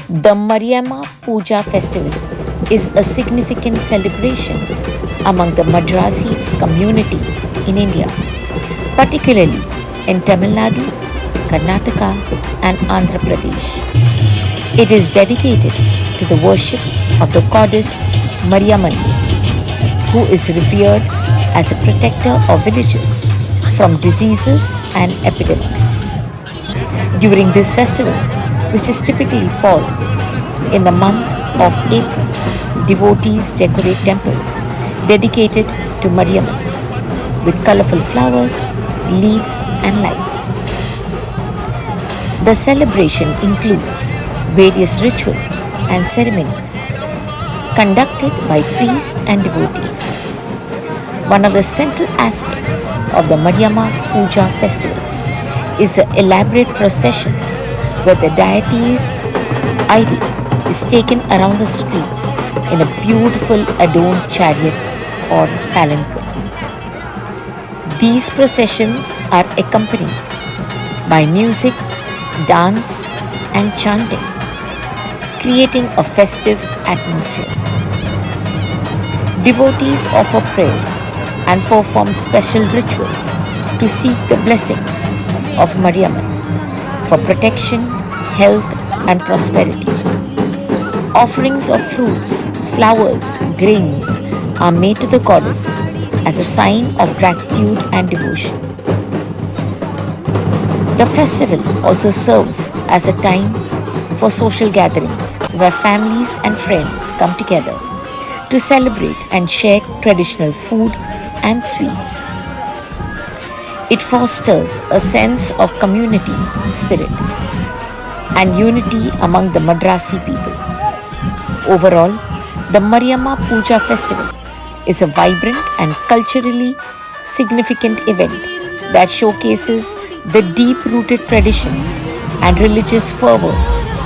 The Mariamma Puja festival is a significant celebration among the Madrasis community in India, particularly in Tamil Nadu, Karnataka, and Andhra Pradesh. It is dedicated to the worship of the goddess Mariamman, who is revered as a protector of villages from diseases and epidemics. During this festival, which is typically falls in the month of April, devotees decorate temples dedicated to Mariamman with colorful flowers, leaves, and lights. The celebration includes various rituals and ceremonies conducted by priests and devotees. One of the central aspects of the Mariamma Puja festival is the elaborate processions where the deity's idol is taken around the streets in a beautiful adorned chariot or palanquin. These processions are accompanied by music, dance, and chanting, creating a festive atmosphere. Devotees offer prayers and perform special rituals to seek the blessings of Mariamman for protection, health, and prosperity. Offerings of fruits, flowers, grains are made to the goddess as a sign of gratitude and devotion. The festival also serves as a time for social gatherings where families and friends come together to celebrate and share traditional food and sweets. It fosters a sense of community spirit and unity among the Madrasi people. Overall, the Mariamma Puja festival is a vibrant and culturally significant event that showcases the deep-rooted traditions and religious fervor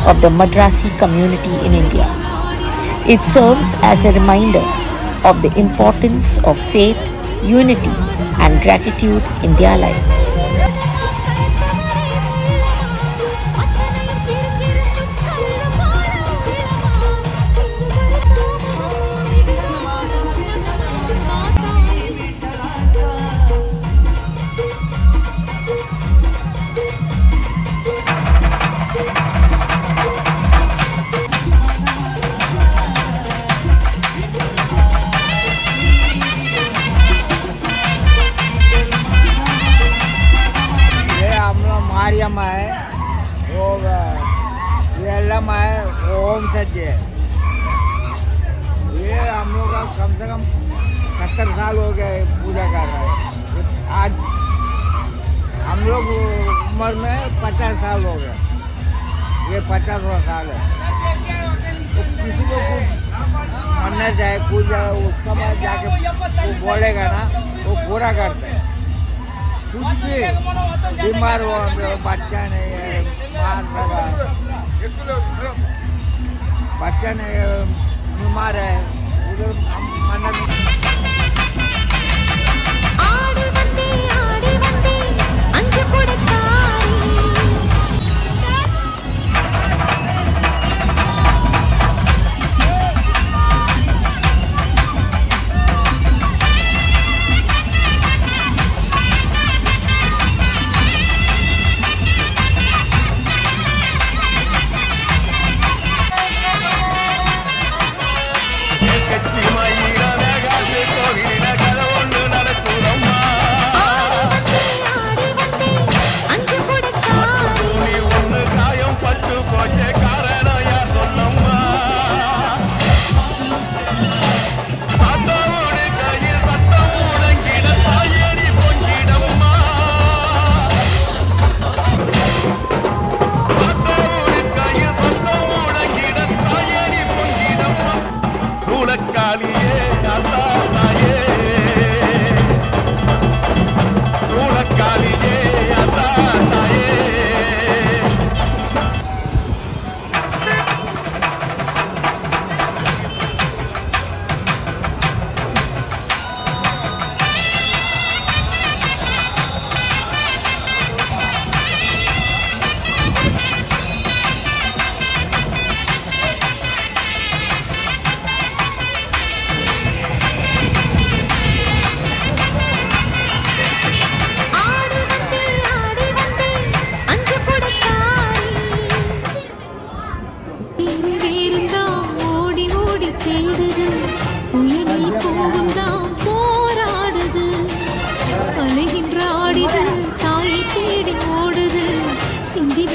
of the Madrasi community in India. It serves as a reminder of the importance of faith, unity, and gratitude in their lives. मारियम्मा है वो ये अल्लामा है वो ओम सज्जे है। ये हम लोग का कम से कम 70 साल हो गए पूजा कर रहे हैं। आज हम लोग उम्र में 50 साल हो गए, ये 50वां साल है। तो किसी को कुछ मानना चाहे कुछ उसका बाद जाके वो बोलेगा ना वो पूरा करते हैं। कुछ भी बीमार हो बच्चा नहीं है मार लगा बच्चा नहीं बीमार है उधर मन्नत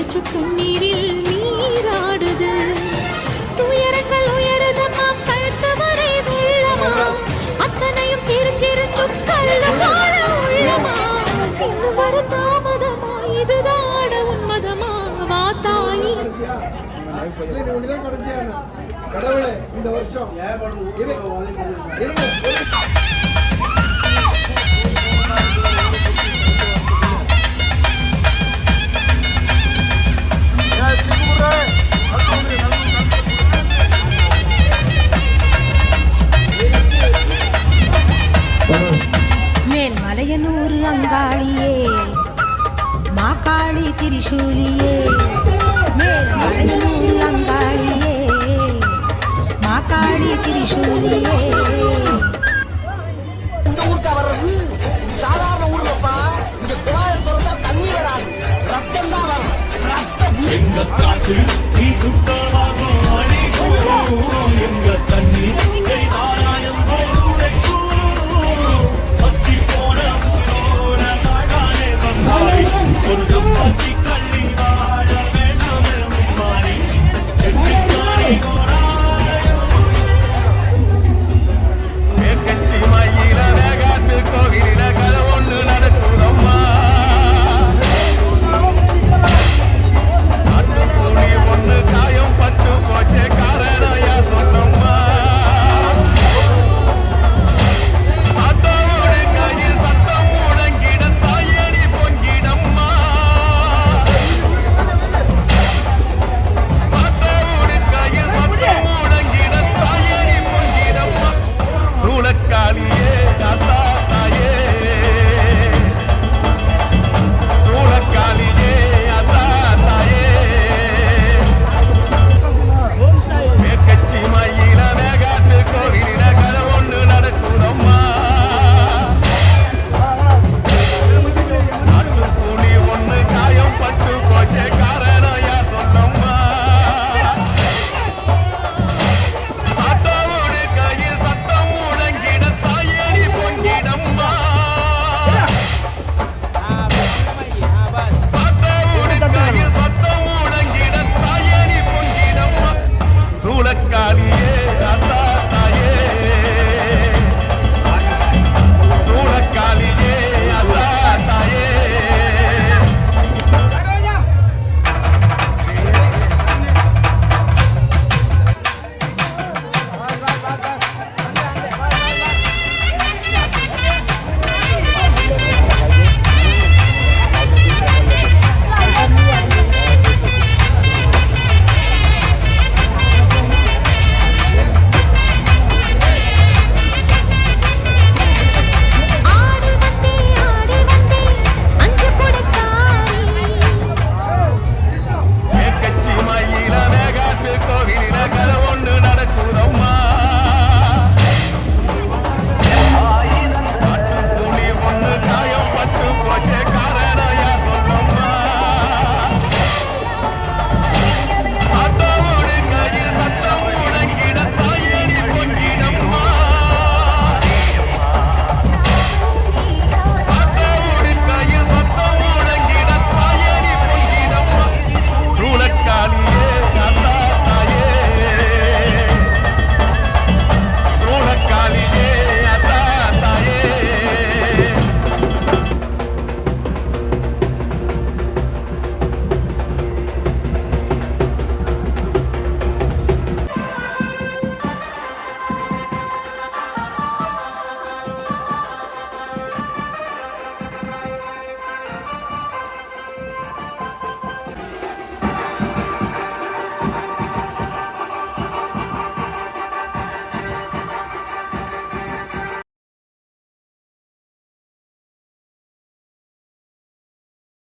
பச்ச கண்ணீரில் நீராடுது. துயரங்கள் உயருதம்மா, கழுத்து வரை வெள்ளமா, அத்தனையும் தெரிஞ்சிருந்தும் கள்ள வாழ உள்ளமா. இன்னும் வர தாமதமா, இதுதான உன்மதமா, வா தாயி. கடவுளே இந்த வருஷம் மேல்மலையனூர் அங்காளியே, மாகாளி திரிசூலியே. மேல்மலையனூர் அங்காளியே, மாகாளி திரிசூலியே. இந்த ஊருக்கு வர்றது சாதாரண ஊர்லப்பா. இங்க குழாயை திறந்தா தண்ணி வராது, ரத்தம் தான் வரும். ரத்தம் எங்க காட்டு நீ குட்டமாக அடிக்கும் எங்க தண்ணி